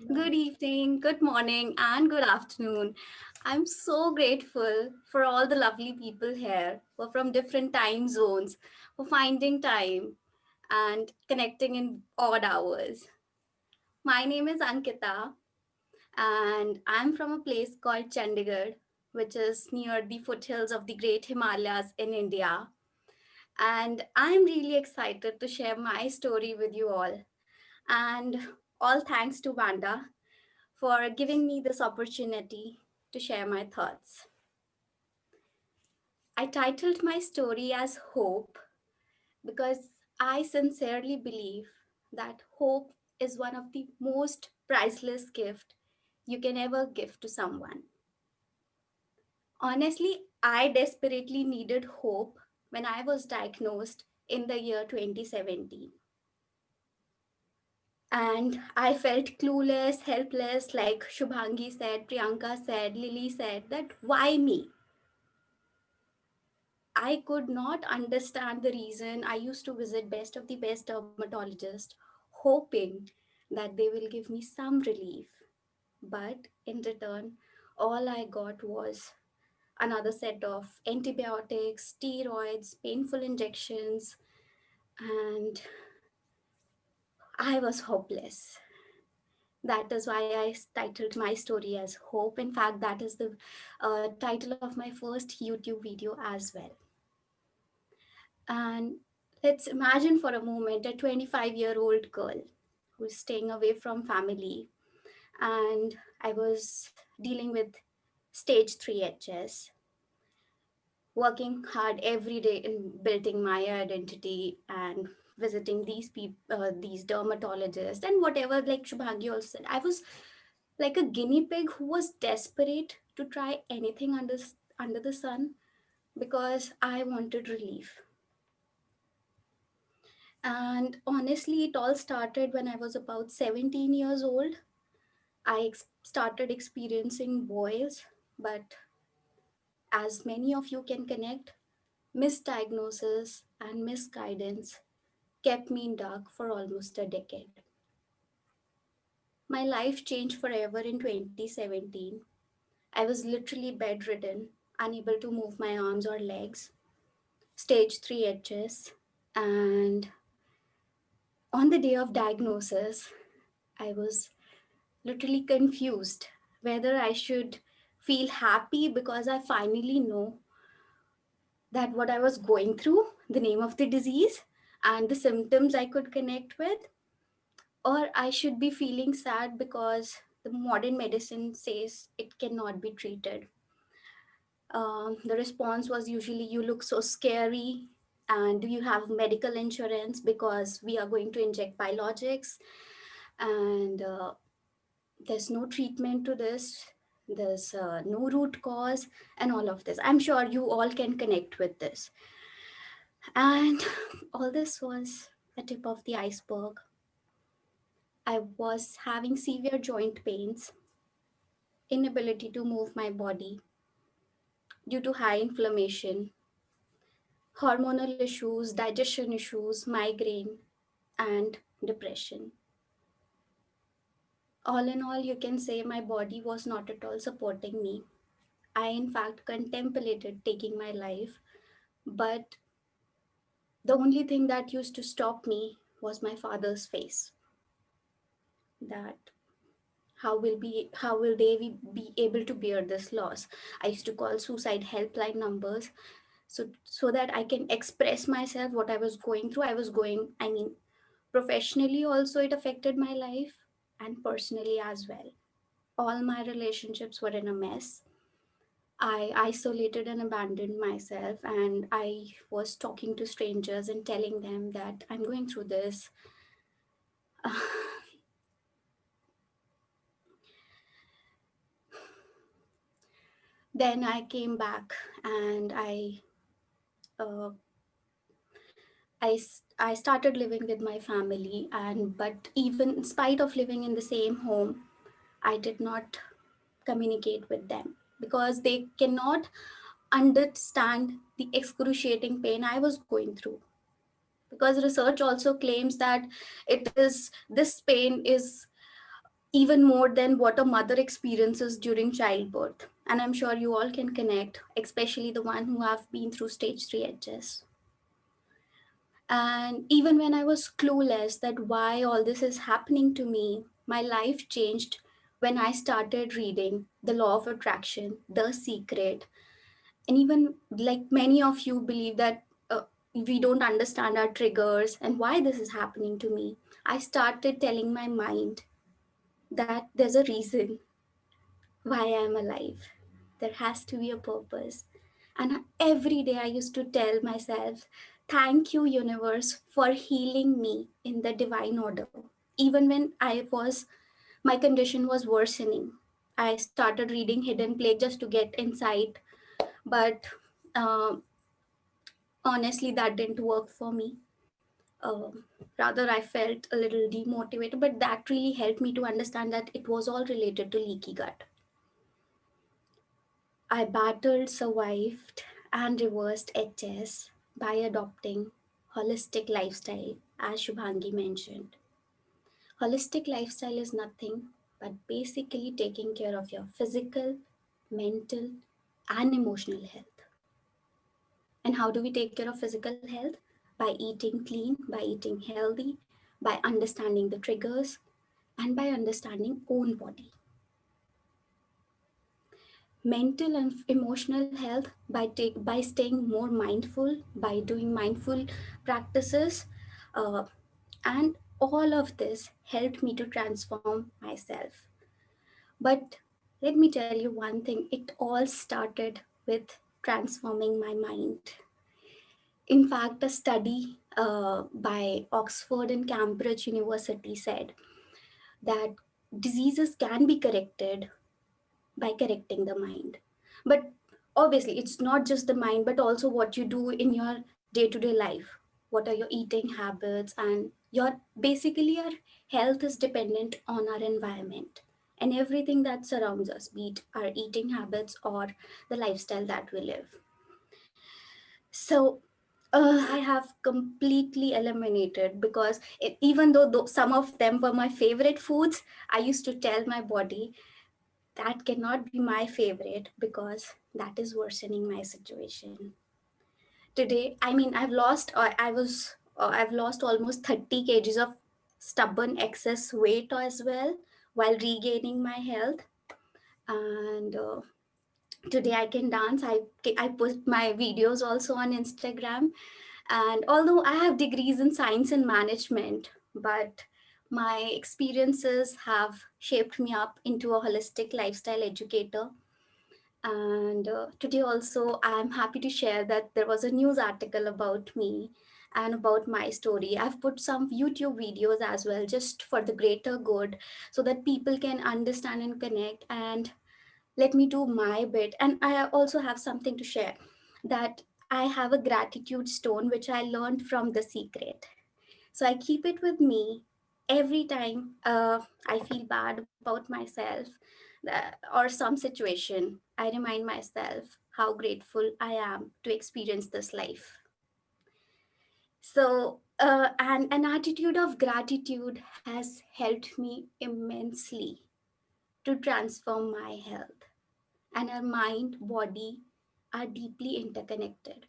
Good evening, good morning, and good afternoon. I'm so grateful for all the lovely people here who are from different time zones for finding time and connecting in odd hours. My name is Ankita, and I'm from a place called Chandigarh, which is near the foothills of the Great Himalayas in India. And I'm really excited to share my story with you all. And all thanks to Vanda for giving me this opportunity to share my thoughts. I titled my story as Hope because I sincerely believe that hope is one of the most priceless gift you can ever give to someone. Honestly, I desperately needed hope when I was diagnosed in the year 2017. And I felt clueless, helpless, like Shubhangi said, Priyanka said, Lily said, that why me? I could not understand the reason. I used to visit best of the best dermatologist, hoping that they will give me some relief. But in return, all I got was another set of antibiotics, steroids, painful injections, and I was hopeless. That is why I titled my story as Hope. In fact, that is the title of my first YouTube video as well. And let's imagine for a moment a 25-year-old girl who's staying away from family. And I was dealing with stage 3 HS, working hard every day in building my identity and visiting these dermatologists and whatever, like Shubhagi also said. I was like a guinea pig who was desperate to try anything under the sun because I wanted relief. And honestly, it all started when I was about 17 years old. Started experiencing boils, but as many of you can connect, misdiagnosis and misguidance kept me in dark for almost a decade. My life changed forever in 2017. I was literally bedridden, unable to move my arms or legs, stage 3 HS, and on the day of diagnosis, I was literally confused whether I should feel happy because I finally know that what I was going through, the name of the disease, and the symptoms I could connect with, or I should be feeling sad because the modern medicine says it cannot be treated. The response was usually, "You look so scary. And do you have medical insurance? Because we are going to inject biologics. And there's no treatment to this, there's no root cause," and all of this. I'm sure you all can connect with this. And all this was a tip of the iceberg. I was having severe joint pains, inability to move my body due to high inflammation, hormonal issues, digestion issues, migraine, and depression. All in all, you can say my body was not at all supporting me. I, in fact, contemplated taking my life, but the only thing that used to stop me was my father's face. That how will be able to bear this loss? I used to call suicide helpline numbers so that I can express myself what I was going through. I mean, professionally also it affected my life and personally as well. All my relationships were in a mess. I isolated and abandoned myself, and I was talking to strangers and telling them that I'm going through this. Then I came back and uh, I started living with my family, and but even in spite of living in the same home, I did not communicate with them because they cannot understand the excruciating pain I was going through. Because research also claims that this pain is even more than what a mother experiences during childbirth. And I'm sure you all can connect, especially the one who have been through stage 3 HS. And even when I was clueless that why all this is happening to me, my life changed when I started reading The Law of Attraction, The Secret. And even like many of you believe that we don't understand our triggers and why this is happening to me, I started telling my mind that there's a reason why I'm alive. There has to be a purpose. And every day I used to tell myself, thank you, universe, for healing me in the divine order. Even when my condition was worsening, I started reading Hidden Plague just to get insight. But um honestly, that didn't work for me. Rather, I felt a little demotivated, but that really helped me to understand that it was all related to leaky gut. I battled, survived, and reversed HS by adopting holistic lifestyle, as Shubhangi mentioned. Holistic lifestyle is nothing but basically taking care of your physical, mental, and emotional health. And how do we take care of physical health? By eating clean, by eating healthy, by understanding the triggers, and by understanding own body. Mental and emotional health by staying more mindful, by doing mindful practices, uh, and all of this helped me to transform myself. But let me tell you one thing, it all started with transforming my mind. In fact, a study by Oxford and Cambridge University said that diseases can be corrected by correcting the mind. But obviously, it's not just the mind, but also what you do in your day to day life. What are your eating habits? And your basically, your health is dependent on our environment and everything that surrounds us, be it our eating habits or the lifestyle that we live. So, I have completely eliminated because even though some of them were my favorite foods, I used to tell my body that cannot be my favorite because that is worsening my situation. Today, I mean, I've lost almost 30 kgs of stubborn excess weight as well while regaining my health. And today I can dance. I put my videos also on Instagram. And although I have degrees in science and management, but my experiences have shaped me up into a holistic lifestyle educator. And today also, I'm happy to share that there was a news article about me and about my story. I've put some YouTube videos as well, just for the greater good, so that people can understand and connect. And let me do my bit. And I also have something to share, that I have a gratitude stone which I learned from The Secret. So I keep it with me every time I feel bad about myself, or some situation. I remind myself how grateful I am to experience this life. So, and an attitude of gratitude has helped me immensely to transform my health. And our mind, body are deeply interconnected.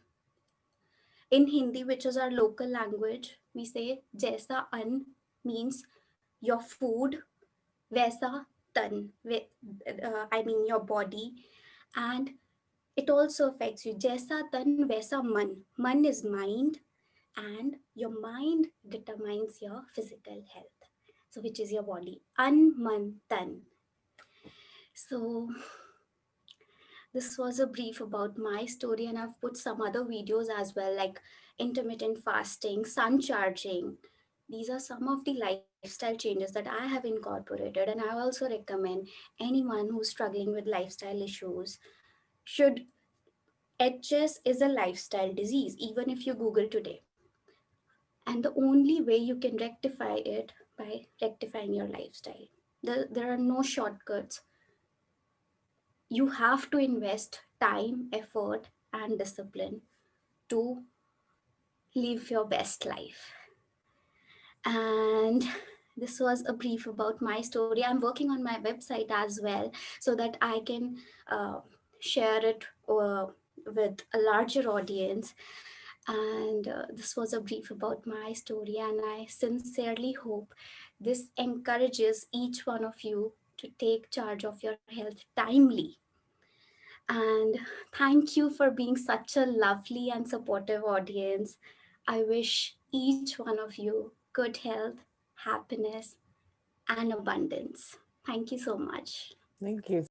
In Hindi, which is our local language, we say Jaisa An means your food, Vaisa Tan, I mean your body, and it also affects you. Jaisa Tan, Vaisa Man. Man is mind, and your mind determines your physical health. So, which is your body. An, Man, Tan. So, this was a brief about my story, and I've put some other videos as well, like intermittent fasting, sun charging. These are some of the lifestyle changes that I have incorporated, and I also recommend anyone who's struggling with lifestyle issues should. HS is a lifestyle disease, even if you Google today. And the only way you can rectify it by rectifying your lifestyle. There are no shortcuts. You have to invest time, effort, and discipline to live your best life. And this was a brief about my story. I'm working on my website as well so that I can uh, share it with a larger audience. And this was a brief about my story, and I sincerely hope this encourages each one of you to take charge of your health timely. And thank you for being such a lovely and supportive audience. I wish each one of you good health, happiness, and abundance. Thank you so much. Thank you